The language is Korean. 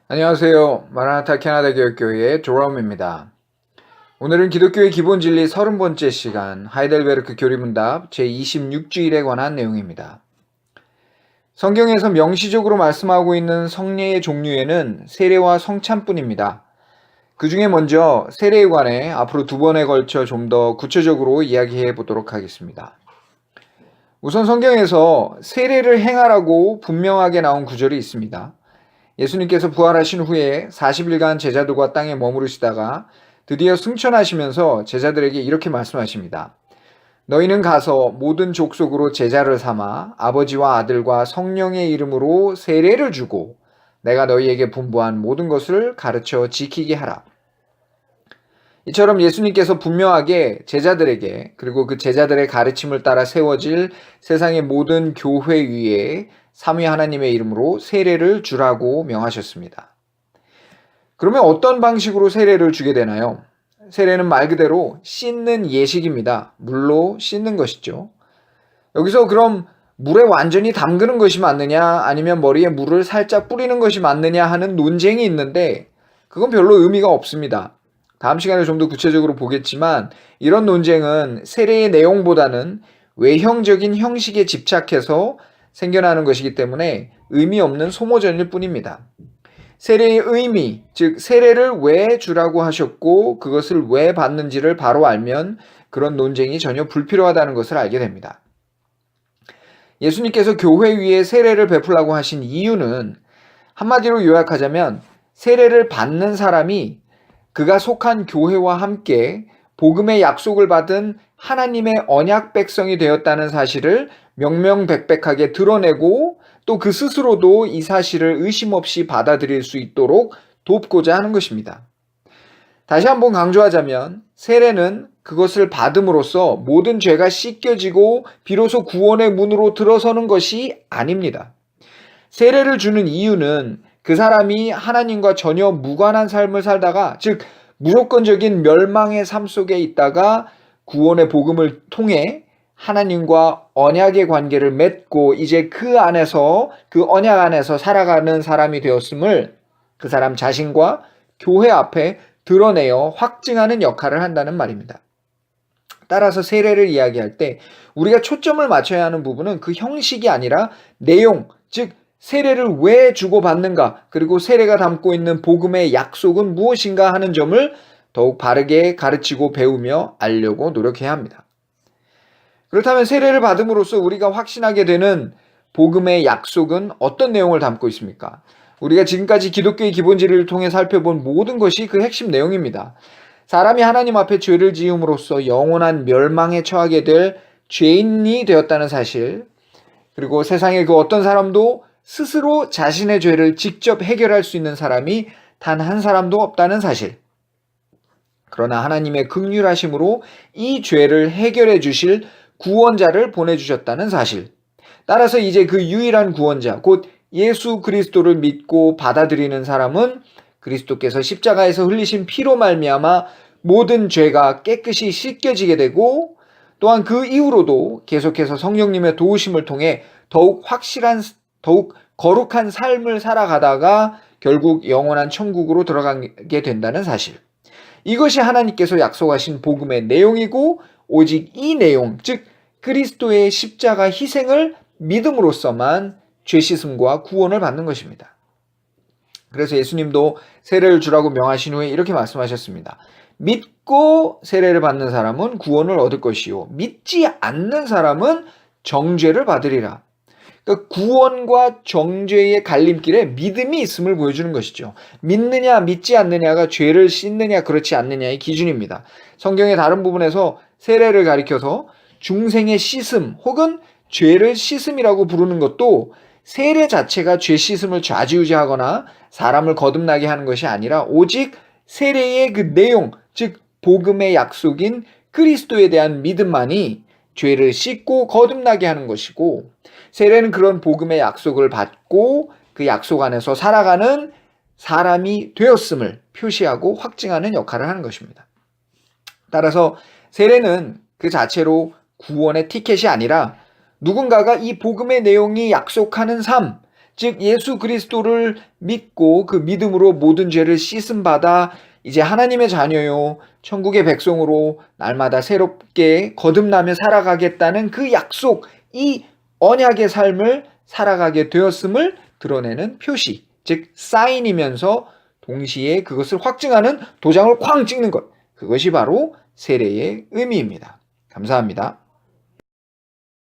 안녕하세요. 마라나타 캐나다 교육교회의 조롬입니다. 오늘은 기독교의 기본 진리 30번째 시간 하이델베르크 교리문답 제26주일에 관한 내용입니다. 성경에서 명시적으로 말씀하고 있는 성례의 종류에는 세례와 성찬뿐입니다. 그 중에 먼저 세례에 관해 앞으로 2번에 걸쳐 좀 더 구체적으로 이야기해 보도록 하겠습니다. 우선 성경에서 세례를 행하라고 분명하게 나온 구절이 있습니다. 예수님께서 부활하신 후에 40일간 제자들과 땅에 머무르시다가 드디어 승천하시면서 제자들에게 이렇게 말씀하십니다. 너희는 가서 모든 족속으로 제자를 삼아 아버지와 아들과 성령의 이름으로 세례를 주고 내가 너희에게 분부한 모든 것을 가르쳐 지키게 하라. 이처럼 예수님께서 분명하게 제자들에게 그리고 그 제자들의 가르침을 따라 세워질 세상의 모든 교회 위에 삼위 하나님의 이름으로 세례를 주라고 명하셨습니다. 그러면 어떤 방식으로 세례를 주게 되나요? 세례는 말 그대로 씻는 예식입니다. 물로 씻는 것이죠. 여기서 그럼 물에 완전히 담그는 것이 맞느냐 아니면 머리에 물을 살짝 뿌리는 것이 맞느냐 하는 논쟁이 있는데 그건 별로 의미가 없습니다. 다음 시간에 좀 더 구체적으로 보겠지만 이런 논쟁은 세례의 내용보다는 외형적인 형식에 집착해서 생겨나는 것이기 때문에 의미 없는 소모전일 뿐입니다. 세례의 의미, 즉 세례를 왜 주라고 하셨고 그것을 왜 받는지를 바로 알면 그런 논쟁이 전혀 불필요하다는 것을 알게 됩니다. 예수님께서 교회 위에 세례를 베풀라고 하신 이유는 한마디로 요약하자면 세례를 받는 사람이 그가 속한 교회와 함께 복음의 약속을 받은 하나님의 언약 백성이 되었다는 사실을 명명백백하게 드러내고 또 그 스스로도 이 사실을 의심 없이 받아들일 수 있도록 돕고자 하는 것입니다. 다시 한번 강조하자면 세례는 그것을 받음으로써 모든 죄가 씻겨지고 비로소 구원의 문으로 들어서는 것이 아닙니다. 세례를 주는 이유는 그 사람이 하나님과 전혀 무관한 삶을 살다가 즉 무조건적인 멸망의 삶 속에 있다가 구원의 복음을 통해 하나님과 언약의 관계를 맺고 이제 그 안에서 그 언약 안에서 살아가는 사람이 되었음을 그 사람 자신과 교회 앞에 드러내어 확증하는 역할을 한다는 말입니다. 따라서 세례를 이야기할 때 우리가 초점을 맞춰야 하는 부분은 그 형식이 아니라 내용, 즉 세례를 왜 주고받는가 그리고 세례가 담고 있는 복음의 약속은 무엇인가 하는 점을 더욱 바르게 가르치고 배우며 알려고 노력해야 합니다. 그렇다면 세례를 받음으로써 우리가 확신하게 되는 복음의 약속은 어떤 내용을 담고 있습니까? 우리가 지금까지 기독교의 기본 진리를 통해 살펴본 모든 것이 그 핵심 내용입니다. 사람이 하나님 앞에 죄를 지음으로써 영원한 멸망에 처하게 될 죄인이 되었다는 사실, 그리고 세상의 그 어떤 사람도 스스로 자신의 죄를 직접 해결할 수 있는 사람이 단 한 사람도 없다는 사실. 그러나 하나님의 긍휼하심으로 이 죄를 해결해 주실 구원자를 보내주셨다는 사실. 따라서 이제 그 유일한 구원자, 곧 예수 그리스도를 믿고 받아들이는 사람은 그리스도께서 십자가에서 흘리신 피로 말미암아 모든 죄가 깨끗이 씻겨지게 되고 또한 그 이후로도 계속해서 성령님의 도우심을 통해 더욱 확실한 더욱 거룩한 삶을 살아가다가 결국 영원한 천국으로 들어가게 된다는 사실. 이것이 하나님께서 약속하신 복음의 내용이고 오직 이 내용, 즉 그리스도의 십자가 희생을 믿음으로써만 죄 씻음과 구원을 받는 것입니다. 그래서 예수님도 세례를 주라고 명하신 후에 이렇게 말씀하셨습니다. 믿고 세례를 받는 사람은 구원을 얻을 것이요 믿지 않는 사람은 정죄를 받으리라. 그러니까 구원과 정죄의 갈림길에 믿음이 있음을 보여주는 것이죠. 믿느냐 믿지 않느냐가 죄를 씻느냐 그렇지 않느냐의 기준입니다. 성경의 다른 부분에서 세례를 가리켜서 중생의 씻음 혹은 죄를 씻음이라고 부르는 것도 세례 자체가 죄 씻음을 좌지우지하거나 사람을 거듭나게 하는 것이 아니라 오직 세례의 그 내용, 즉 복음의 약속인 그리스도에 대한 믿음만이 죄를 씻고 거듭나게 하는 것이고 세례는 그런 복음의 약속을 받고 그 약속 안에서 살아가는 사람이 되었음을 표시하고 확증하는 역할을 하는 것입니다. 따라서 세례는 그 자체로 구원의 티켓이 아니라 누군가가 이 복음의 내용이 약속하는 삶, 즉 예수 그리스도를 믿고 그 믿음으로 모든 죄를 씻음 받아 이제 하나님의 자녀요 천국의 백성으로 날마다 새롭게 거듭나며 살아가겠다는 그 약속, 이 언약의 삶을 살아가게 되었음을 드러내는 표시, 즉 사인이면서 동시에 그것을 확증하는 도장을 쾅 찍는 것, 그것이 바로 세례의 의미입니다. 감사합니다.